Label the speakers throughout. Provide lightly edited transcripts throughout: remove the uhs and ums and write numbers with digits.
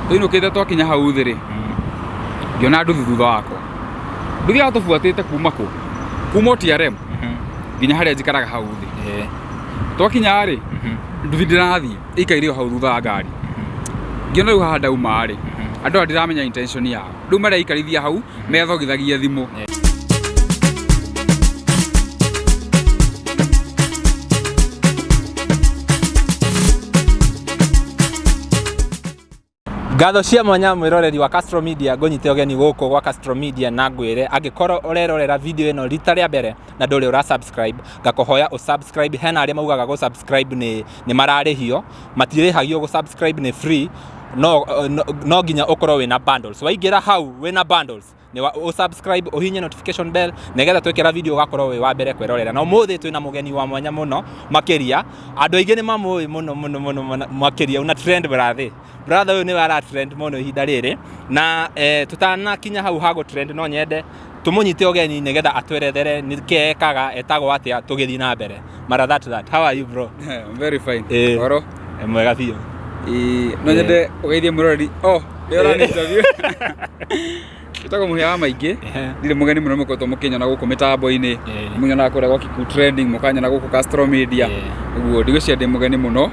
Speaker 1: Tuinukite twakinya hau thiri. Ngiona Andu thutha wakwa. Nduthi atubuatite kuma ku. Kuma TRM. Nginya haria njikaraga hau thi. Twakinya ri. Nduthi ndirathi ikaire hau thutha wa ngari. Ngiona riu haha ndauma ri. Andu ndiramenya intention yao. Riu mara ikarithia hau methogithagia thimu.
Speaker 2: Ngatho cia mwanya mwiroreri wa Castro Media ngonyite ogeni guku gwa Castro Media na ngwire angikorwo urerorera video ino rita ria mbere na nduri ura subscribe ngakuhoya usubscribe hena aria maugaga go subscribe ni mararihio matirihagio go subscribe ni free no ginya ukorwo wina bundles waingira hau wina bundles ni subscribe uhinye notification bell negetha twekera video gakorwo we wa mbere kwirorera na umuthi twina mugeni wa mwanya muno makiria andu aingi ni mamui muno makiria una trend brother uyu ni wara trend muno ihinda riri na tutana kinya hau hago trend no nyende tumunyite ogeni negetha atwerethere nikekaga etagwo atia tugithi na mbere mara that how are you bro?
Speaker 1: I'm very fine. Oro
Speaker 2: mwega bio
Speaker 1: no nyende ugeithie murori ndira ni interview Tutako Muhia Maingi ndire mugeni muno mukoto mukinya na guku mitambo-ini munya na kurego kiku trending mukanya na guku Castro Media uguo ndigociya ndi mugeni muno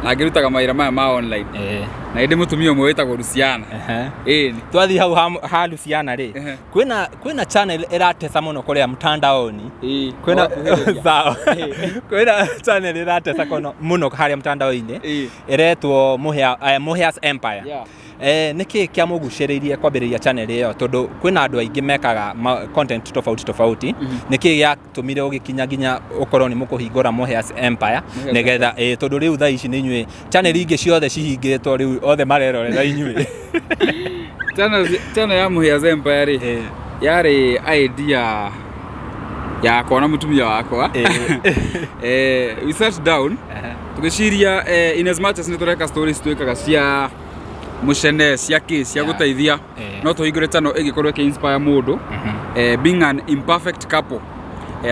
Speaker 1: na ngirutaga mawira maya ma online na ndi mutumia umwe witagwo Luciana
Speaker 2: twathi hau ha Luciana ri kwina channel iratesa muno kuria mtandaoni kwina sawa kwina channel iratesa muno haria mtandaoni iretwo Muhia's Empire niki kia muguciririe kwambiriria channel iyo tondu kwina andu aingi mekaga content tofauti niki ya tumire ugikinya ginya ukorwo ni mukuhingura Muhia's Empire negetha tondu riu tha ici ni inyui channel ingi ciothe cihingitwo riu othe marerorera inyui
Speaker 1: channel ya Muhia's Empire ri yari idea ya kona mutumia wakwa we sat down tugiciria in as much as nitureka stories twekaga cia mushene cia cia guteithia no tuhingure channel igikorwo ki inspire mundu being an imperfect couple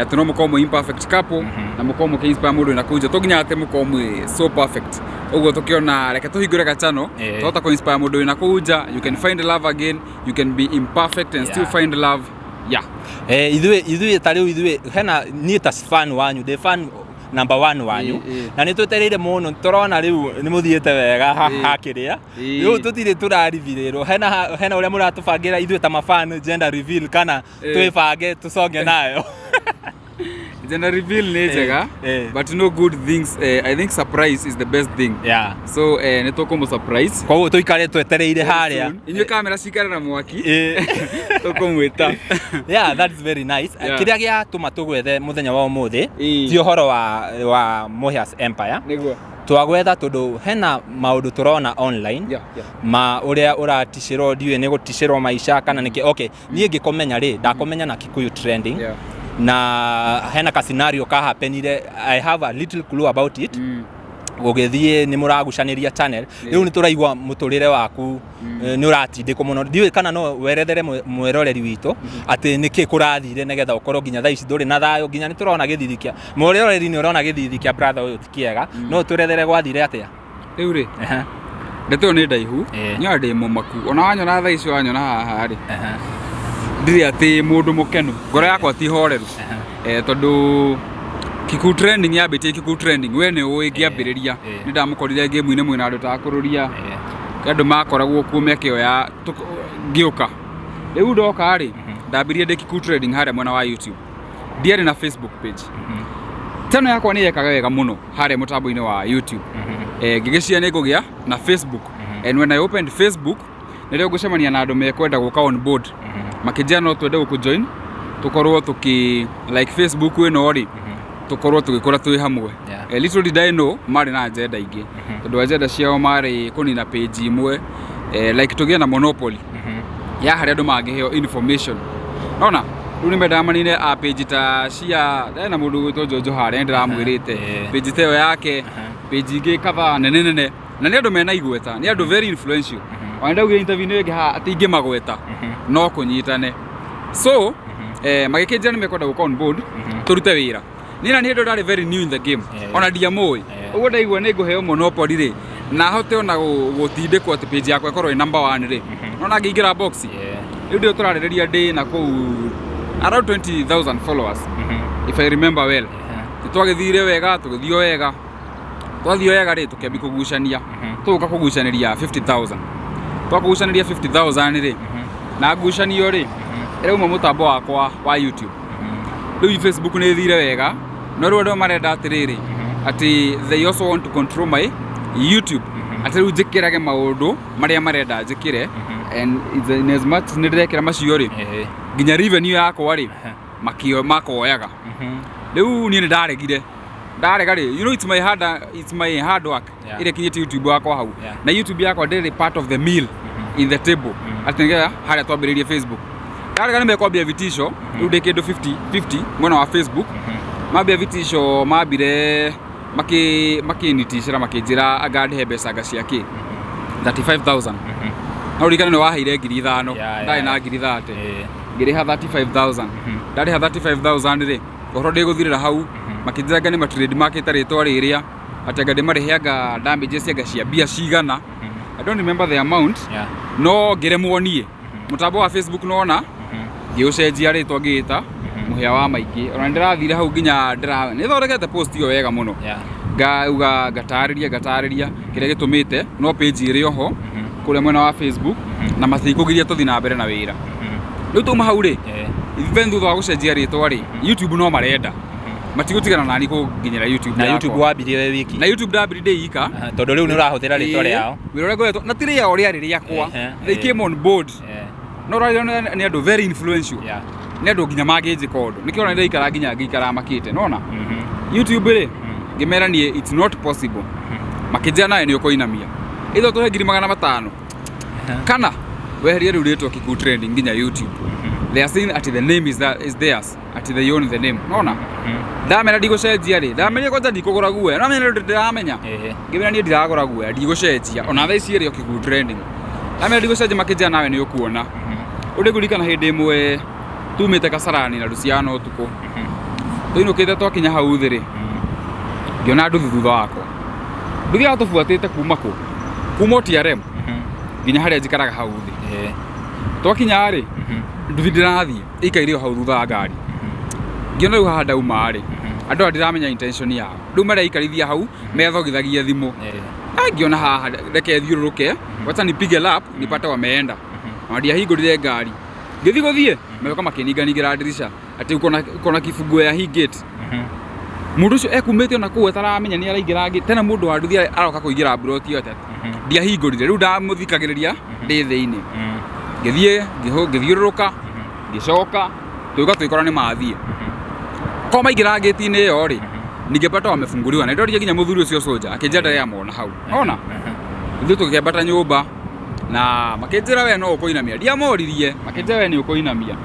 Speaker 1: atino mukomo imperfect couple na mukomo ki inspire mundu na kuja toginya ate mukomo so perfect ugo tukiona reke tuhingure ka channel tota ko inspire mundu na kuja you can find love again, you can be imperfect and still find love
Speaker 2: ithui tariu ithui hena ni ta fan wanyu the fan number 1 wanyu na ni twetereire muno turona riu ni muthiete wega hakiria riu tutire turarivirirwo hena uria muratubangira ithui ta mafan gender reveal kana twibange tusonge nayo
Speaker 1: gender reveal ni njega but no good things. I think surprise is the best thing. So ni tukumu surprise
Speaker 2: kwa tuikare twetereire haria
Speaker 1: inyo kamera cikare na mwaki tukumwita
Speaker 2: that's very nice. Kiria gia tuma tugwethe muthenya wa umuthi ti uhoro wa Muhia's Empire
Speaker 1: niguo
Speaker 2: twagwetha tondu hena maundu turona online ma uria uratishirwo ndiwe ni gutishirwo maisha kana niki nie ngikomenya ri ndakomenya na Kikuyu trending na hena ka scenario ka happenire. I have a little clue about it ugithie ni muragucaniria channel riu ni turaigwa muturire waku ni uratindiko muno ndiwe kana no werethere mwiroreri witu ati niki kurathire negetha ukorwo ginya thaa ici nduri na thayo ginya ni turona githithikia mwiroreri ni urona githithikia brother uyu tikiega no turethere gwathire atia
Speaker 1: riu ri ndeto ni ndaihu nya ndi mumaku ona wanyona thaa ici wanyona haha ri ndiri ati mundu mukenu ngoro yakwa ti horeru tondu Kiku trending yabite Kiku trending we ni uingiambiriria ni ndamukorire game ine mwina andu takururia andu makoragwo kume kio ya giuka riu ndoka ri ndambirie ndi Kiku trending haria mwena wa YouTube ndiari na Facebook page tano yakwa ni yekaga wega muno haria mutambo-ini wa YouTube ngigicia ni ngugia na Facebook and when I opened Facebook nirio ngucemania na andu mekwenda guka on board makijia no twende guku join tukorwo tuki like Facebook ino ri tukorwo tugikora twi hamwe little did I know mari na agenda ingi tondu agenda ciao mari kunina page imwe like tugia na monopoly ya haria andu mangiheo information nona riu ni mendamanine a page ta cia na mundu gwitwo Jojo haria ndiramwirite page teo yake page ingi cover nene na ni andu mena igweta ni andu very influential wanda ugia interview ni ha ati ingi magweta no kunyitane so magikinjana mekwenda guka on board turute wira nina ni ndo ndari very new in the game ona dia moi ugo ndaigwa ni nguheo monopoly ri na hote ona gutindikwo ati page yakwa ikorwo number 1 ri nona ngiingira box ndio turarireria day na ku around 20,000 followers if I remember well twagithire wega tugithio wega twathio wega ri tukiambi kugucania tuka kugucaniria 50,000 twakugucaniria 50,000 ri na ngucanio ri irauma mutambo wakwa wa YouTube riu Facebook ni thire wega no ndo marenda atiriri ati they also want to control my YouTube ati riu njikirage maundu maria marenda njikire and in as much nirekera macio ri nginya revenue yakwa ri makio makoyaga riu ni ndaregire ndarega ri you know it's my hard work ire kinyite YouTube yakwa hau na YouTube yakwa daily part of the meal in the table atinga haria twambiririe Facebook ndarega ni mekwambia vitisho riu ndekindu 50 mwena wa Facebook mambia vitisho mambire makinitishira makinjira agande mbeca ngaciaki 35,000 no rikana ni waheire 5,000 ndai na 30 ngiriha 35,000 ndariha 35,000 ri goro ndiguthirira hau makinjira ngani ma trade market ritwa riria atenga ndimariheanga damages cia bia cigana I don't remember the amount no ngiremwo nie mutambo wa Facebook nona ngiucenjia ritwa ngita Muhia wa Maingi ona ndirathire hau nginya ni thondekete post iyo wega muno ngauga gatariria kiria gitumite no page iri oho kule mwena wa Facebook na mathikugiria tuthi na mbere na wira riu tuma hau ri even thutha wa gucenjia ritwa ri YouTube no marenda matigutigana nani kuginyira YouTube
Speaker 2: na YouTube wambire we wiki
Speaker 1: na YouTube ndambire ika
Speaker 2: tondu riu ni urahuthira ritwa riao
Speaker 1: wira ngoretwo na tiri yao riari riakwa they came on board no right ni andu very influential ni andu nginya manginji kondu nikiona ndio ikara nginya ngikara makite nona YouTube ri ngimera ni it's not possible makijia nayo ni ukoinamia itho tuhe 500 kana weherie riu ritwa kiku trending nginya YouTube they are saying at the name is theirs at they own the name nona ndamera ndigucenjia ri ndamenya kwanza ndikugura guoya no menya ndiramenya ngimera ni ndiragura guoya ndigucenjia ona thaa ici ri kiku trending ndamera ndigucenjia makijia nawe ni ukuona undigurikana hindi imwe tumite kasarani na Luciano tuko tuinukite twakinya hau thiri ngiona andu thutha wako ndugia tufuatite kuma TRM nginya haria njikaraga hau thi twakinya ri nduthi ndirathie ikaire hau thutha wa ngari ngiona riu haha ndauma ri andu ndiramenya intention yao riu maria ikarithia hau methogithagia thimu ngiona haha reke thiururuke wacha nipige lap nipate wameenda ndia hingurire ngari ngithi guthie meoka makiningira dirisha ati ukona kifunguo ya hii gate mundu ucio ekumite ona ku etaramenya ni araingira ngi tena mundu wa nduthi aroka kuingira broti yote ndia hingurire riu ndamuthikagiriria ndi thiini ngithie ngithiururuka ngicoka twikora ni mathie ko maingira gate ni yo ri ningepata wamefunguriwa na ndoria nginya muthuri ucio soja akinjenda ya mona hau ona ithu tukibata nyumba na makinjira we no ukoinamia ndiamoririe makinjira we ni ukoinamia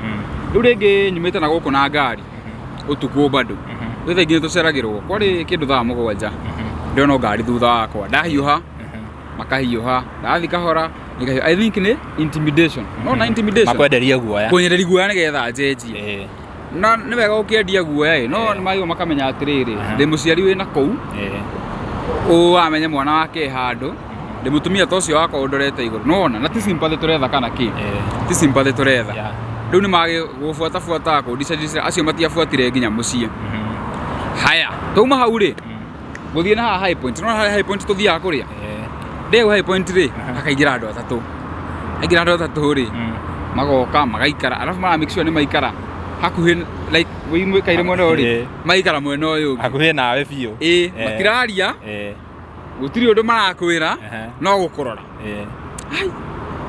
Speaker 1: riu ringi nyumite na guku na ngari utuku bado wethe nginya tuceragirwo kwari kindu thaa 7 ndio no ngari thutha wakwa ndahiuha makahiuha ndathi kahora nikahiu I think ni intimidation no na intimidation
Speaker 2: makwenderia guoya
Speaker 1: kunyereria guoya nigetha njenjie na ni wega ukiendia guoya no ni mayo makamenya atiriri ndi muciari wina kou o amenya mwana wake handu ndi mutumia tocio wako undorete iguru nona na ti sympathy turetha kana ki ti sympathy turetha riu ni magi gufuata ko disadisa acio matiafuatire nginya mucie haya tuma hau ri guthie na high point no high point tuthia kuria ndego high point ri akaingira andu atatu ri magoka magaikara alafu ma make sure ni maikara hakuhi like wimwe kaire mwena ri maikara mwena uyu
Speaker 2: hakuhi nawe biu
Speaker 1: matiraria gutiri undu marakwira no gukurora ai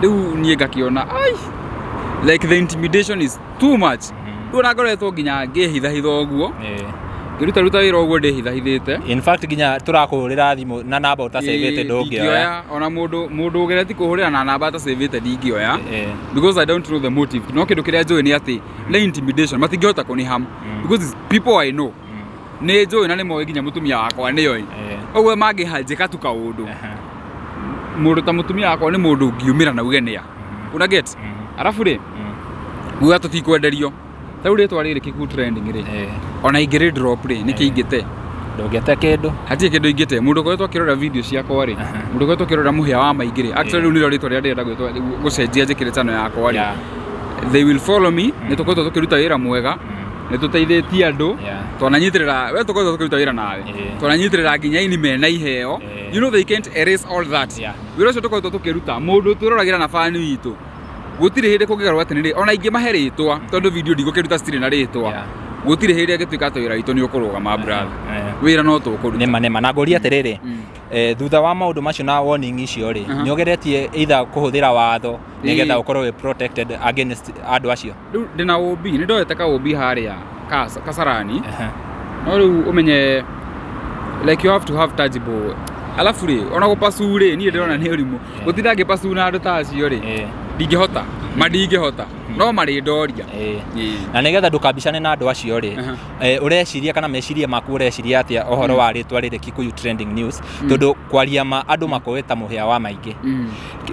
Speaker 1: riu nie ngakiona ai like the intimidation is too much ndona ngoretwo nginya ngihitha uguo ruta wira uguo ndihithahithite
Speaker 2: in fact nginya turakurira thimu na namba utasavete ndongioya
Speaker 1: ona mundu ugereti kuhurira na namba utasavete ndingioya because I don't know the motive no kindu kiria njui ni ati na intimidation matingihota kuniham because these people I know ni njui na ni moe nginya mutumia wakwa ni yoi ogwe mangihanjika tu kaundu mundu ta mutumia wakwa ni mundu ngiumira na ugenia una get arafu ri guya tutikwenderio tau ritwa riri kiku trending ri ona ingiri drop ri niki ingite
Speaker 2: ndũngĩte kĩndũ
Speaker 1: hatirĩ kĩndũ ingĩte mũndũ koretwo akĩrora video ciakwa rĩ mũndũ koretwo akĩrora Muhia wa Maingi rĩ actually nĩ rĩtwa rĩrĩa ndĩrenda gũcenjia njĩkĩre channel yakwa rĩ they will follow me nĩ tũkoretwo tũkĩruta wĩra mwega nĩ tũteithĩtie andũ twananyitĩrĩra we tũkoretwo tũkĩruta wĩra nawe twananyitĩrĩra nginya ini mena iheo you know they can't erase all that wĩra ũcio tũkoretwo tũkĩruta mũndũ twĩroragĩra na fan witũ gũtirĩ hĩndĩ kũngĩgarũra atĩ nĩrĩ ona ingĩ mahe rĩtwa tondũ video ndigũkĩruta citirĩ na rĩtwa gũtirĩ hĩndĩ angĩtuĩka atĩ wĩra witũ nĩ ũkũrũgama brother wĩra no tũkũruta
Speaker 2: nĩma na ngũria atĩrĩrĩ thutha wa maũndũ macio na warning icio rĩ nĩ ũgeretie either kũhũthĩra watho nĩgetha ũkorwo we protected against andũ acio
Speaker 1: rĩu ndĩna OB nĩ ndoete ka OB harĩa Kasarani no rĩu ũmenye like you have to have tangible alafu rĩ ona gũpasu rĩ niĩ ndĩrona nĩ ũrimũ gũtinda ngĩpasu na andũ ta acio rĩ ndingĩhota ndingĩhota no marĩ ndoria
Speaker 2: na nĩgetha ndũkambicane na andũ acio rĩ ũreciria kana meciria maku ũreciria atĩa ũhoro wa rĩtwa rĩrĩ Kikuyu trending news tondũ kwaria andũ makoeta Muhia wa Maingi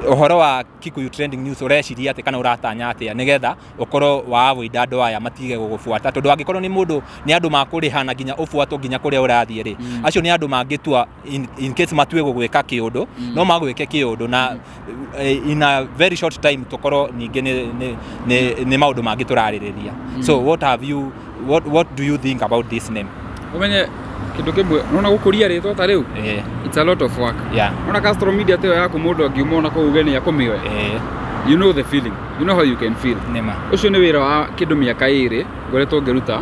Speaker 2: ũhoro wa Kikuyu trending news ũreciria atĩ kana ũratanya atĩa nĩgetha ũkorwo wa avoid andũ aya matige gũgũbuata tondũ angĩkorwo nĩ mũndũ nĩ andũ makũrĩhana nginya ũbuatwo nginya kũrĩa ũrathiĩ rĩ acio nĩ andũ mangĩtua in case matue gũgwĩka kĩũndũ no magwĩke kĩũndũ na in a very short time tũkorwo ningĩ nĩ maũndũ mangĩ tũrarĩrĩria so what do you think about this name
Speaker 1: umenye kĩndũ kĩmwe nona gũkũria rĩtwa ta rĩu it's a lot of work nona Castro Media teo yaku mũndũ angiumona kũu gene akũmĩoya you know the feeling you know how you can feel ũcio nĩ wĩra wa kĩndũ mĩaka 2 ngoretwo ngĩruta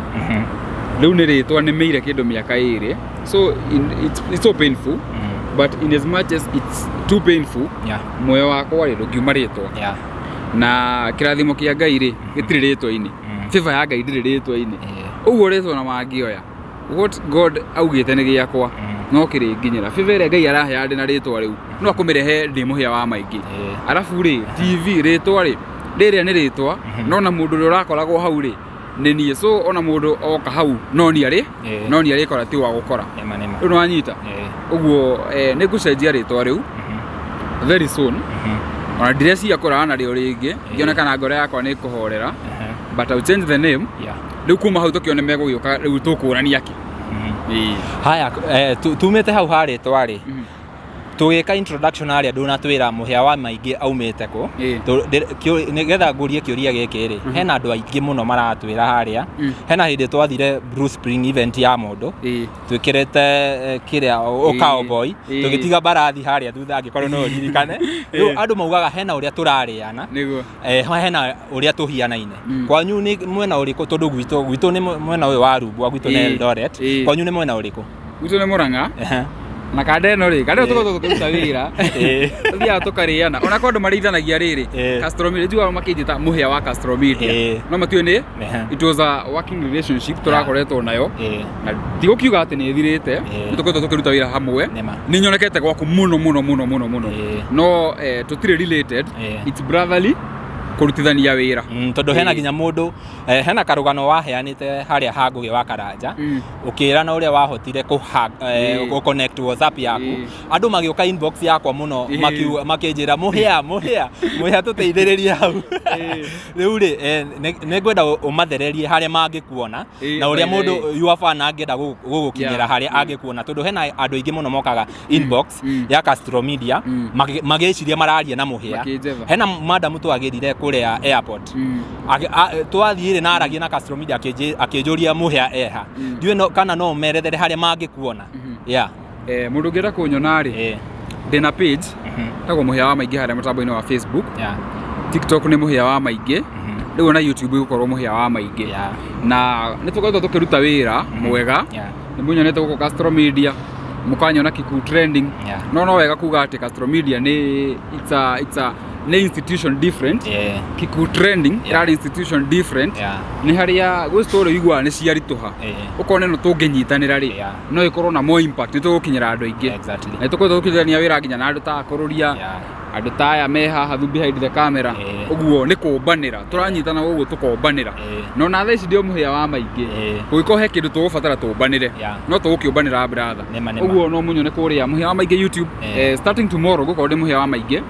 Speaker 1: rĩu nĩ rĩtwa nĩmĩire kĩndũ mĩaka 2 so it's so painful but in as much as it's too painful muoyo wakwa rĩ ndũngiuma rĩtwa na kĩrathimo kĩa Ngai rĩ gĩtirĩ rĩtwa-inĩ favor ya Ngai ndĩrĩ rĩtwa-inĩ ũguo rĩtwa na mangĩoya what God augĩte nĩ gĩakwa no kĩrĩnginyĩra favor ĩrĩa Ngai arahe andĩ na rĩtwa rĩu no akũmĩrehe ndĩ Muhia wa Maingi arabu rĩ TV rĩtwa rĩ rĩrĩa nĩ rĩtwa no na mũndũ ũrĩa ũrakoragwo hau rĩ nĩ niĩ so ona mũndũ oka hau no nĩ arĩkora ti wa gũkora rĩu nĩ wanyita ũguo nĩ ngũcenjia rĩtwa rĩu very soon ona ndireciria kũrana narĩo rĩngĩ ngĩona kana ngoro yakwa nĩ kũhorera but I'll change the name rĩu kuma hau tũkĩone megũgĩũka rĩu tũkũrania ki
Speaker 2: haya tumĩte hau harĩtwa rĩ tũgĩka introduction harĩa ndũnatwĩra Muhia wa Maingi aumĩte kũ nĩgetha ngũrie kĩũria gĩkĩ rĩ hena andũ aingĩ mũno maratwĩra harĩa hena hĩndĩ twathire Blue Spring event ya mũndũ twĩkĩrĩte kĩrĩa cowboy tũgĩtiga mbarathi harĩa thutha angĩkorwo no ũririkane rĩu andũ maugaga hena ũrĩa tũrarĩana hena ũrĩa tũhianaine kwanyu nĩ mwena ũrĩkũ tondũ gwitũ nĩ mwena ũyũ wa Rumbwa gwitũ nĩ Eldoret kwanyu nĩ mwena ũrĩkũ
Speaker 1: gwitũ nĩ Murang'a na kadeno rĩ kadeno tũkoretwo tũkĩruta wĩra tũthiaga tũkarĩana ona kwa andũ marĩithanagia rĩrĩ Castro Media njugaga makĩnjĩta Muhia wa Castro Media no matiũĩ nĩ it was a working relationship tũrakoretwo nayo na ndigũkiuga atĩ nĩ ĩthirĩte nĩ tũkoretwo tũkĩruta wĩra hamwe nĩ nyonekete gwaku mũno no tũtirĩ related it's brotherly kũrutithania wĩra
Speaker 2: tondũ hena nginya mũndũ hena karũgano waheanĩte harĩa hangũgĩ wa Karanja ũkĩra na ũrĩa wahotire kũ connect WhatsApp yaku andũ magĩũka inbox yakwa mũno makĩnjĩra Muhia tũteithĩrĩrie hau rĩu rĩ nĩ ngwenda ũmathererie harĩa mangĩkuona na ũrĩa mũndũ yuafana angĩenda gũgũkinyĩra harĩa angĩkuona tondũ hena andũ aingĩ mũno mokaga inbox ya Castro Media magĩciria mararia na Muhia hena madam twagĩrire kũrĩa airport twathiire na aragia na Castro Media akĩnjũria Muhia eha ndiũĩ kana no merethere harĩa mangĩkuona
Speaker 1: mũndũ ũngĩenda kũnyona rĩ ndĩna page tagwo Muhia wa Maingi harĩa mũtambo-inĩ wa Facebook TikTok nĩ Muhia wa Maingi rĩu na YouTube gũkorwo Muhia wa Maingi na nĩ tũkoretwo tũkĩruta wĩra mwega nĩ mũnyonete gũkũ Castro Media mũkanyona Kikuyu trending no wega kuga atĩ Castro Media nĩ it's a nĩ institution different Kikuyu trending ĩrarĩ institution different nĩ harĩa gwĩ story igua nĩ ciaritũha ũkona no tũngĩnyitanĩra rĩ no ĩkorwo na more impact nĩ tũgũkinyĩra andũ aingĩ na tũkoretwo tũkĩrania wĩra nginya na andũ ta akũrũria andũ ta aya me haha behind the camera ũguo nĩ kũmbanĩra tũranyitana ũguo tũkombanĩra no na thaa ici ndio Muhia wa Maingi gũgĩkorwo he kĩndũ tũgũbatara tũmbanĩre no tũgũkĩũmbanĩra brother ũguo no mũnyone kũrĩa Muhia wa Maingi YouTube starting tomorrow gũkorwo ndĩ Muhia wa Maingi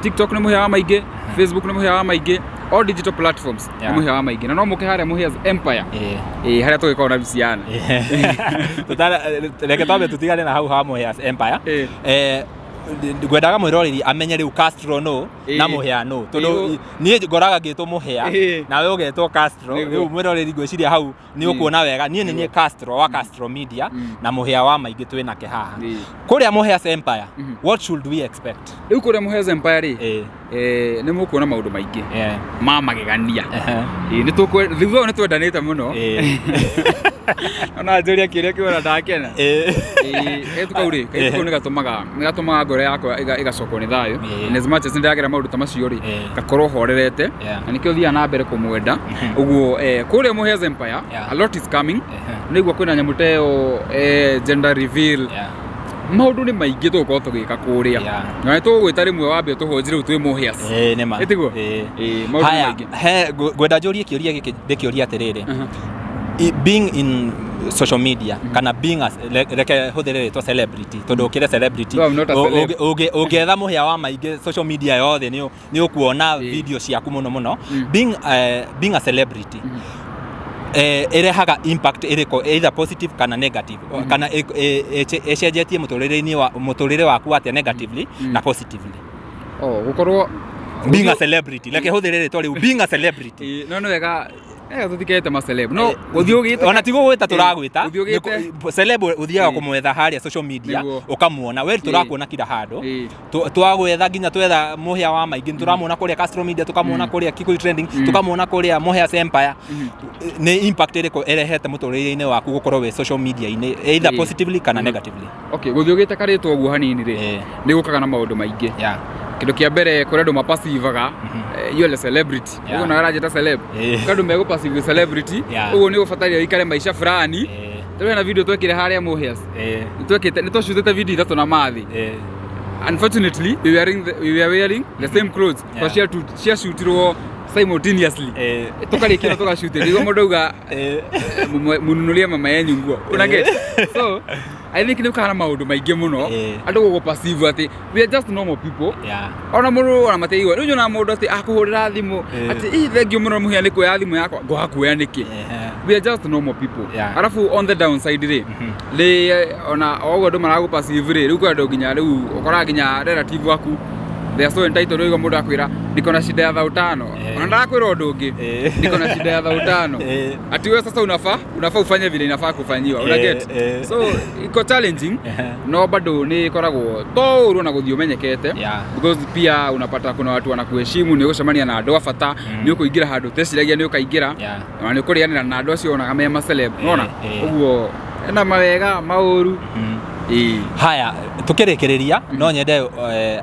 Speaker 1: TikTok nĩ Muhia wa Maingi Facebook nĩ Muhia wa Maingi all digital platforms Muhia wa Maingi na no muke haria Muhia's Empire haria tugikora na Luciana
Speaker 2: reke twabe tutigane na hau ha Muhia's Empire ngwendaga mwiroreri amenye riu Castro no na Muhia no tondu nie ngoraga ngitwo Muhia nawe ugetwo Castro riu mwiroreri ngwiciria hau ni ukuona wega nie ni Castro wa Castro Media na Muhia wa Maingi twinake haha kuria Muhia's Empire what should we expect
Speaker 1: riu kuria Muhia's Empire ri ni mukuona maundu maingi ma magegania ni thutha ni twendanite muno ona njuria kiria kiona ndakena tukauri kaiko ni gatumaga ngore yakwa igacokwo ni thayo and as much as ndagera maundu ta macio ri gakorwo horerete na nikio thia na mbere kumwenda uguo kuria Muhia's Empire a lot is coming niguo kwina nyamuteo gender reveal maundu ni maingi tuko tugika kuria na tugwita rimwe wambe tuhonjire utwe Muhia's
Speaker 2: nema
Speaker 1: etiguo maundu maingi
Speaker 2: gwenda njurie kiuria giki ndikiuria atiriri being in social media kana being as reke huthere to celebrity tondu ukire celebrity ugetha Muhia wa Maingi social media yothe ni ukuona video ciaku muno being a celebrity erehaga impact iriko either positive kana negative kana ecenjetie muturire waku atia negatively na positively
Speaker 1: gukorwo
Speaker 2: being a celebrity reke huthere to riu being a celebrity
Speaker 1: no wega tutikete ma celeb no guthiugite
Speaker 2: ona tigo gwita turagwita celeb uthiaga kumwetha haria social media ukamuona we turakuona kila hando twagwetha nginya twetha Muhia wa Maingi turamuona kuria Castro Media tukamuona kuria Kikuyu Trending tukamuona kuria Muhia's Empire ni impact iriko erehete muturire-ini waku gukorwo we social media ine either positively kana negatively
Speaker 1: guthiugite karitwo guo hanini ri ni gukaga na maundu maingi kindu kia mbere kuri andu mapasivaga yole celebrity ugo na araje ta celeb kandu mego passive celebrity ugo ni gufataria ikare maisha fulani tuna na video twekire haria Muhia's twekite ni twashutite video itatu na mathi unfortunately we were wearing the same clothes but she shootirwo simultaneously tukarikira tukashutira igo mundu uga mununulia mama yenyu nguo unaget so I think ni kana maundu maingi muno andu go passive ati we are just normal people ona muru ona mateiwa riu nyona mundu ati akuhurira thimu ati thengio muno Muhia ni kuya thimu yakwa go hakuya niki we are just normal people arafu on the downside ri ona ogo andu marago passive ri riu kwa andu nginya riu ukora nginya relative waku they are so entitled riu mundu akwira ndiko na shida ya thautano ona ndakwira undu ungi ndiko na shida ya thautano ati wewe sasa unafaa ufanye vile inafaa kufanyiwa una get so iko challenging no bado ni koragwo to na guthio menyekete because pia unapata kuna watu wanakuheshimu ni gucemania na andu afata ni ukuingira handu teciragia ni ukaingira na ni ukurianira na andu acio onaga me ma celeb unaona uguo ena mawega mauru
Speaker 2: haya tukirikireria no nyende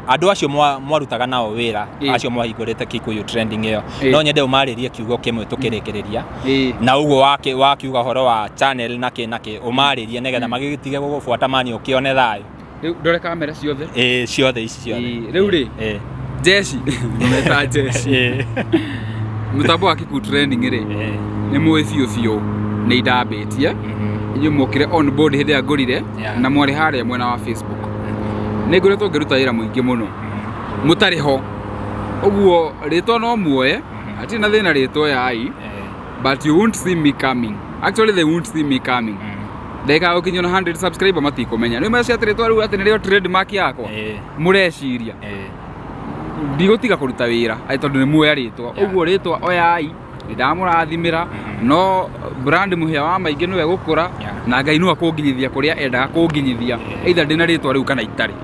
Speaker 2: andu acio mwarutaga nao wira acio mwahingurite Kikuyu Trending iyo no nyende umaririe kiugo kimwe tukirikireria na ugo wakiuga horo wa channel nake umaririe negetha magitige gubuata mani ukione thayo
Speaker 1: ndore kamera ciothe
Speaker 2: ciothe ici ciothe
Speaker 1: riu ri jeshi meta jeshi mutambo wa Kikuyu Trending ri ni mwe fiu ni ndabetie inyu mokire on board hindi ya ngurire na mwari haria mwena wa Facebook ni nguretwo ngiruta wira muingi muno mutari ho uguo ritwa no muoye ati na thina ritwa yai but you won't see me coming actually they won't see me coming ndeka ukinyo na 100 subscriber matikomenya ni macia ritwa riu ati nirio trademark yakwa mureciria ndigutiga kuruta wira ai tondu ni muoya ritwa uguo ritwa oyai ndamurathimira no brand Muhia wa Maingi niwe gukura na Ngai no akunginyithia kuria endaga kunginyithia either ndina ritwa riu kana itari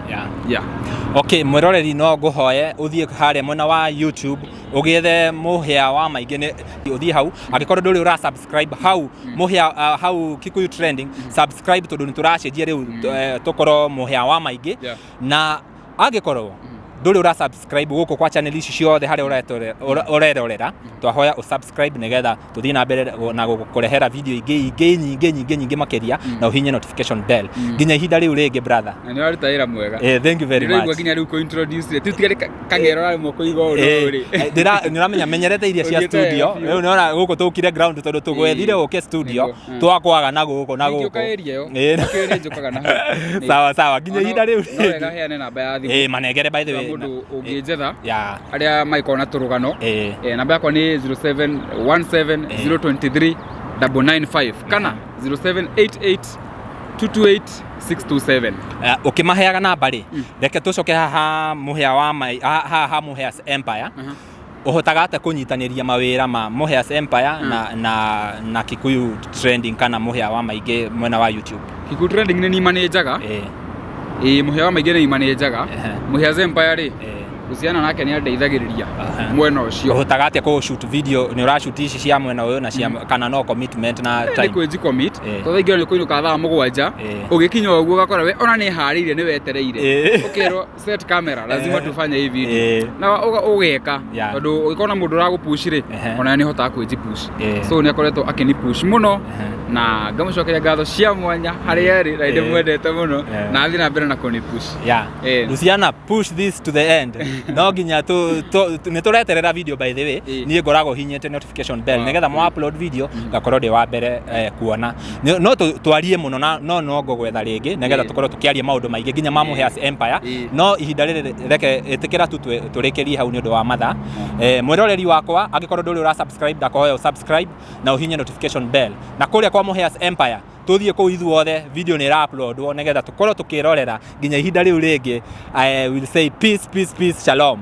Speaker 2: okay mwiroreri no nguhoye uthie haria mwena wa YouTube ugiethe Muhia wa Maingi ni uthie hau agikorwo nduri ura subscribe hau Muhia hau Kikuyu Trending subscribe tondu nituracenjia riu tukorwo Muhia wa Maingi na agikorwo nduri ura subscribe guko kwa channel ici ciothe hari urerorera twahoya usubscribe negetha tuthie na mbere na gukurehera video nyingi makeria na uhinye notification bell nginya ihinda riu ringi brother
Speaker 1: na ni waruta wira mwega
Speaker 2: thank you very much
Speaker 1: nginya nginya riu ko introduce tutigare kangero ra moko igoro ri
Speaker 2: niramenya menyerete iria cia studio riu niona guko tukire ground tondu tugwethire uke studio twakwaga na guko
Speaker 1: njukaga na
Speaker 2: sawa nginya ihinda riu
Speaker 1: no wega heane namba ya thimu
Speaker 2: manegere by the way
Speaker 1: mundu ungijetha aria maiko na turugano namba yakwa ni 0717023995 kana 0788228627
Speaker 2: ukimaheaga namba ri reke tucoke haha Muhia wa haha Muhia's Empire uhotaga ate kunyitaniria mawira ma Muhia's Empire na Kikuyu trending kana Muhia wa Maingi mwena wa YouTube.
Speaker 1: Kikuyu trending ni manager Muhia wa Maingi ni manager Muhia's Empire ri usiana nake ni andeithagiriria mwena ucio
Speaker 2: uhotaga ate ko shoot video ni ura shoot ici cia mwena uyu na cia kana no commitment na time
Speaker 1: ni kwenji commit to thaingio ni kuinuka thaa mugwanja ugikinya uguo gakora we ona ni hariire ni wetereire ukero set camera lazima tufanye hii video na ugeka tondu ugikona mundu uragupush ri ona ni hota kwenji push so ni akoretwo akini push muno na ngamucokeria ngatho cia mwanya hari eri na inde mwendete muno na athi na mbere na kuni push
Speaker 2: Luciana push this to the end no ginya ni tureterera video by the way ni ngorago hinyete notification bell nigetha mo upload video gakorwo ndi wa mbere kuona no twarie muno no ngogwetha ringi nigetha tukorwo tukiaria maundu maingi ginya ma Muhia's Empire no ihinda riri reke itikira turikirie hau ni undu wa matha mwiroreri wakwa angikorwo nduri ura subscribe ndakohoya subscribe na uhinye notification bell na kuria kwa Muhia's Empire tuthie ku ithuothe video ni ra uploadwo nigetha tukorwo tukirorera ginya ihinda riu ringi I will say peace shalom.